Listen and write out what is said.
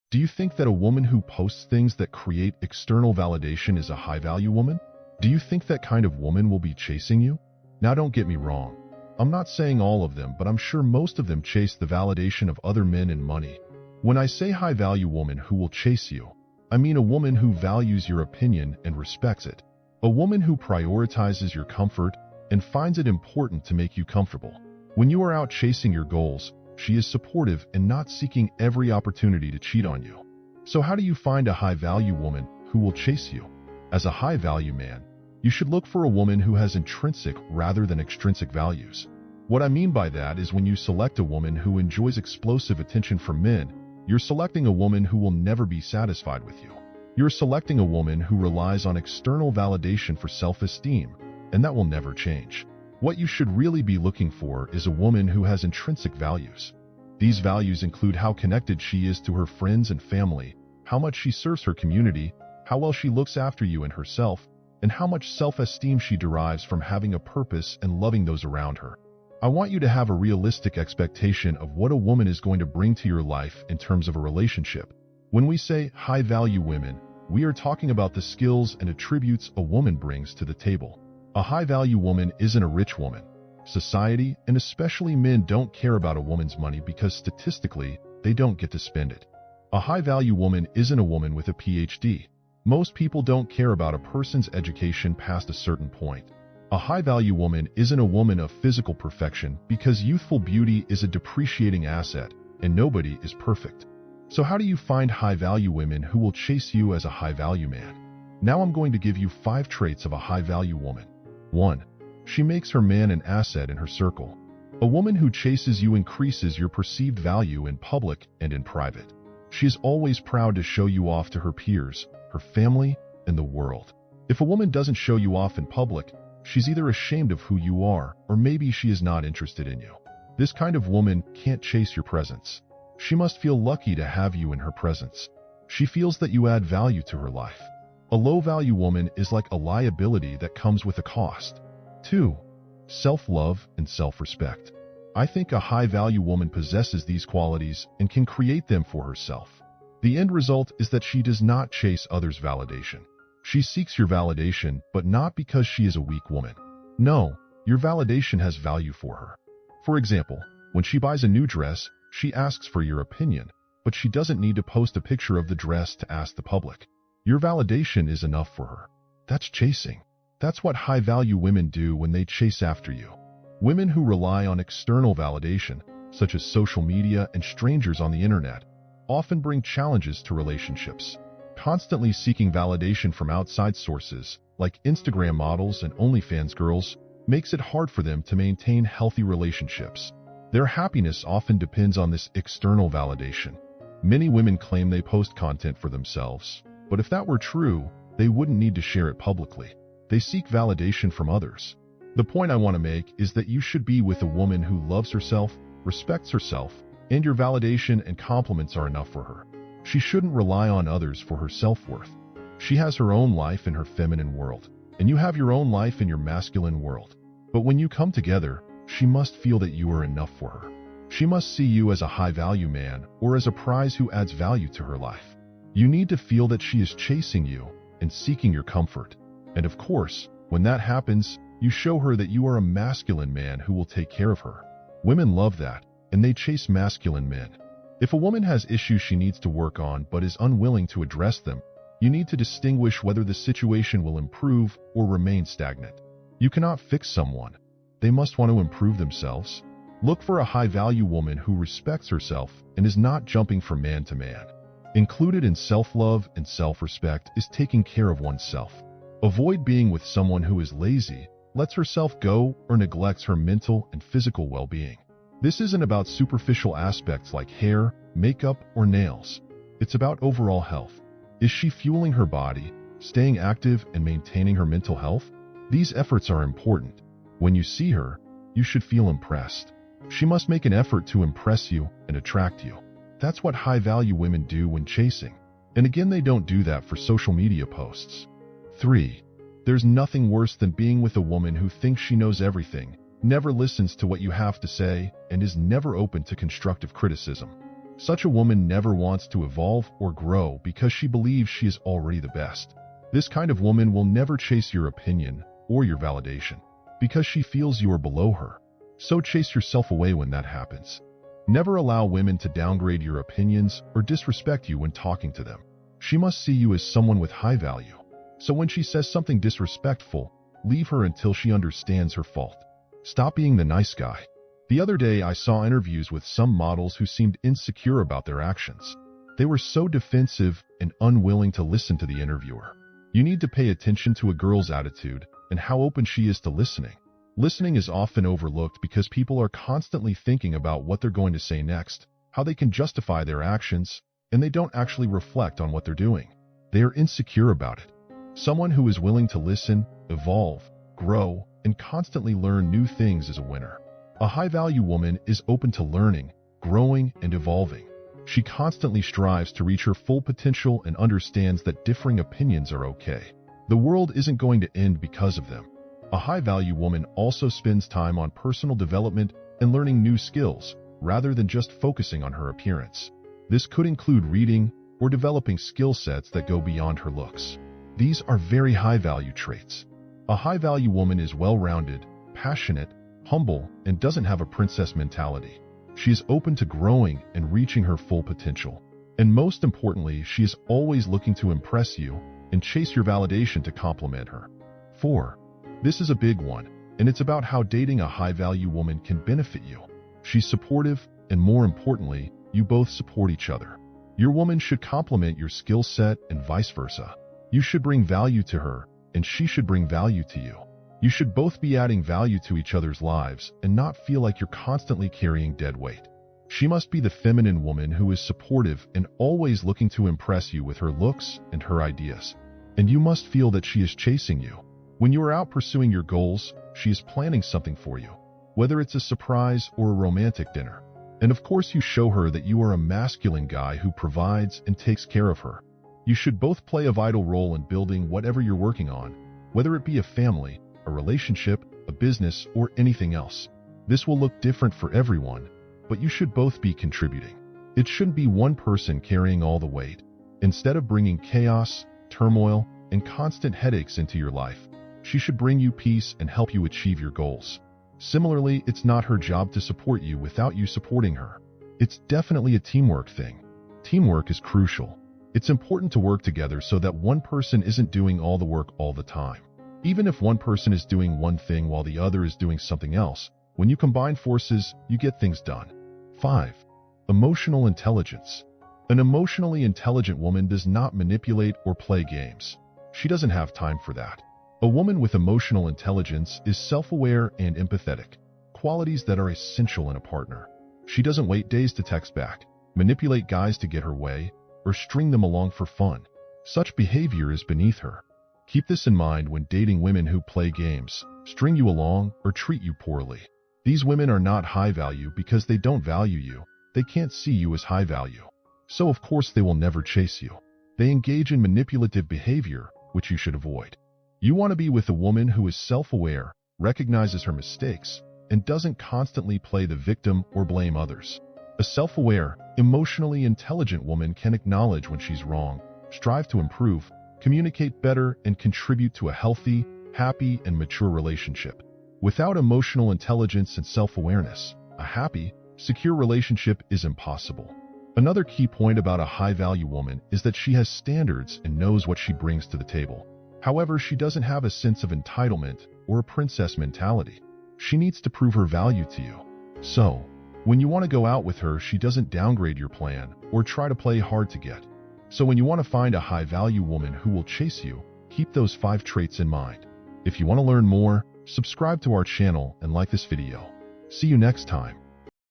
Do you think that a woman who posts things that create external validation is a high-value woman? Do you think that kind of woman will be chasing you? Now don't get me wrong. I'm not saying all of them, but I'm sure most of them chase the validation of other men and money. When I say high-value woman who will chase you, I mean a woman who values your opinion and respects it. A woman who prioritizes your comfort and finds it important to make you comfortable. When you are out chasing your goals, she is supportive and not seeking every opportunity to cheat on you. So how do you find a high-value woman who will chase you? As a high-value man, you should look for a woman who has intrinsic rather than extrinsic values. What I mean by that is when you select a woman who enjoys explosive attention from men, you're selecting a woman who will never be satisfied with you. You're selecting a woman who relies on external validation for self-esteem, and that will never change. What you should really be looking for is a woman who has intrinsic values. These values include how connected she is to her friends and family, how much she serves her community, how well she looks after you and herself, and how much self-esteem she derives from having a purpose and loving those around her. I want you to have a realistic expectation of what a woman is going to bring to your life in terms of a relationship. When we say high-value women, we are talking about the skills and attributes a woman brings to the table. A high-value woman isn't a rich woman. Society, and especially men, don't care about a woman's money because statistically, they don't get to spend it. A high-value woman isn't a woman with a PhD. Most people don't care about a person's education past a certain point. A high-value woman isn't a woman of physical perfection because youthful beauty is a depreciating asset, and nobody is perfect. So how do you find high-value women who will chase you as a high-value man? Now I'm going to give you 5 traits of a high-value woman. 1. She makes her man an asset in her circle. A woman who chases you increases your perceived value in public and in private. She is always proud to show you off to her peers, her family, and the world. If a woman doesn't show you off in public, she's either ashamed of who you are, or maybe she is not interested in you. This kind of woman can't chase your presence. She must feel lucky to have you in her presence. She feels that you add value to her life. A low-value woman is like a liability that comes with a cost. 2. Self-love and self-respect. I think a high-value woman possesses these qualities and can create them for herself. The end result is that she does not chase others' validation. She seeks your validation, but not because she is a weak woman. No, your validation has value for her. For example, when she buys a new dress, she asks for your opinion, but she doesn't need to post a picture of the dress to ask the public. Your validation is enough for her. That's chasing. That's what high-value women do when they chase after you. Women who rely on external validation, such as social media and strangers on the internet, often bring challenges to relationships. Constantly seeking validation from outside sources, like Instagram models and OnlyFans girls, makes it hard for them to maintain healthy relationships. Their happiness often depends on this external validation. Many women claim they post content for themselves, but if that were true, they wouldn't need to share it publicly. They seek validation from others. The point I want to make is that you should be with a woman who loves herself, respects herself, and your validation and compliments are enough for her. She shouldn't rely on others for her self-worth. She has her own life in her feminine world, and you have your own life in your masculine world. But when you come together, she must feel that you are enough for her. She must see you as a high-value man or as a prize who adds value to her life. You need to feel that she is chasing you and seeking your comfort. And of course, when that happens, you show her that you are a masculine man who will take care of her. Women love that, and they chase masculine men. If a woman has issues she needs to work on but is unwilling to address them, you need to distinguish whether the situation will improve or remain stagnant. You cannot fix someone. They must want to improve themselves. Look for a high-value woman who respects herself and is not jumping from man to man. Included in self-love and self-respect is taking care of oneself. Avoid being with someone who is lazy, lets herself go, or neglects her mental and physical well-being. This isn't about superficial aspects like hair, makeup, or nails. It's about overall health. Is she fueling her body, staying active, and maintaining her mental health? These efforts are important. When you see her, you should feel impressed. She must make an effort to impress you and attract you. That's what high-value women do when chasing. And again, they don't do that for social media posts. 3. There's nothing worse than being with a woman who thinks she knows everything, never listens to what you have to say, and is never open to constructive criticism. Such a woman never wants to evolve or grow because she believes she is already the best. This kind of woman will never chase your opinion or your validation because she feels you are below her. So chase yourself away when that happens. Never allow women to downgrade your opinions or disrespect you when talking to them. She must see you as someone with high value. So when she says something disrespectful, leave her until she understands her fault. Stop being the nice guy. The other day I saw interviews with some models who seemed insecure about their actions. They were so defensive and unwilling to listen to the interviewer. You need to pay attention to a girl's attitude and how open she is to listening. Listening is often overlooked because people are constantly thinking about what they're going to say next, how they can justify their actions, and they don't actually reflect on what they're doing. They are insecure about it. Someone who is willing to listen, evolve, grow, and constantly learn new things is a winner. A high-value woman is open to learning, growing, and evolving. She constantly strives to reach her full potential and understands that differing opinions are okay. The world isn't going to end because of them. A high-value woman also spends time on personal development and learning new skills, rather than just focusing on her appearance. This could include reading or developing skill sets that go beyond her looks. These are very high-value traits. A high-value woman is well-rounded, passionate, humble, and doesn't have a princess mentality. She is open to growing and reaching her full potential. And most importantly, she is always looking to impress you and chase your validation to compliment her. 4. This is a big one, and it's about how dating a high-value woman can benefit you. She's supportive, and more importantly, you both support each other. Your woman should complement your skill set and vice versa. You should bring value to her, and she should bring value to you. You should both be adding value to each other's lives and not feel like you're constantly carrying dead weight. She must be the feminine woman who is supportive and always looking to impress you with her looks and her ideas. And you must feel that she is chasing you. When you are out pursuing your goals, she is planning something for you, whether it's a surprise or a romantic dinner. And of course you show her that you are a masculine guy who provides and takes care of her. You should both play a vital role in building whatever you're working on, whether it be a family, a relationship, a business, or anything else. This will look different for everyone, but you should both be contributing. It shouldn't be one person carrying all the weight. Instead of bringing chaos, turmoil, and constant headaches into your life, she should bring you peace and help you achieve your goals. Similarly, it's not her job to support you without you supporting her. It's definitely a teamwork thing. Teamwork is crucial. It's important to work together so that one person isn't doing all the work all the time. Even if one person is doing one thing while the other is doing something else, when you combine forces, you get things done. 5. Emotional intelligence. An emotionally intelligent woman does not manipulate or play games. She doesn't have time for that. A woman with emotional intelligence is self-aware and empathetic, qualities that are essential in a partner. She doesn't wait days to text back, manipulate guys to get her way, or string them along for fun. Such behavior is beneath her. Keep this in mind when dating women who play games, string you along, or treat you poorly. These women are not high value because they don't value you. They can't see you as high value. So of course they will never chase you. They engage in manipulative behavior, which you should avoid. You want to be with a woman who is self-aware, recognizes her mistakes, and doesn't constantly play the victim or blame others. A self-aware, emotionally intelligent woman can acknowledge when she's wrong, strive to improve, communicate better, and contribute to a healthy, happy, and mature relationship. Without emotional intelligence and self-awareness, a happy, secure relationship is impossible. Another key point about a high-value woman is that she has standards and knows what she brings to the table. However, she doesn't have a sense of entitlement or a princess mentality. She needs to prove her value to you. So, when you want to go out with her, she doesn't downgrade your plan or try to play hard to get. So when you want to find a high-value woman who will chase you, keep those 5 traits in mind. If you want to learn more, subscribe to our channel and like this video. See you next time.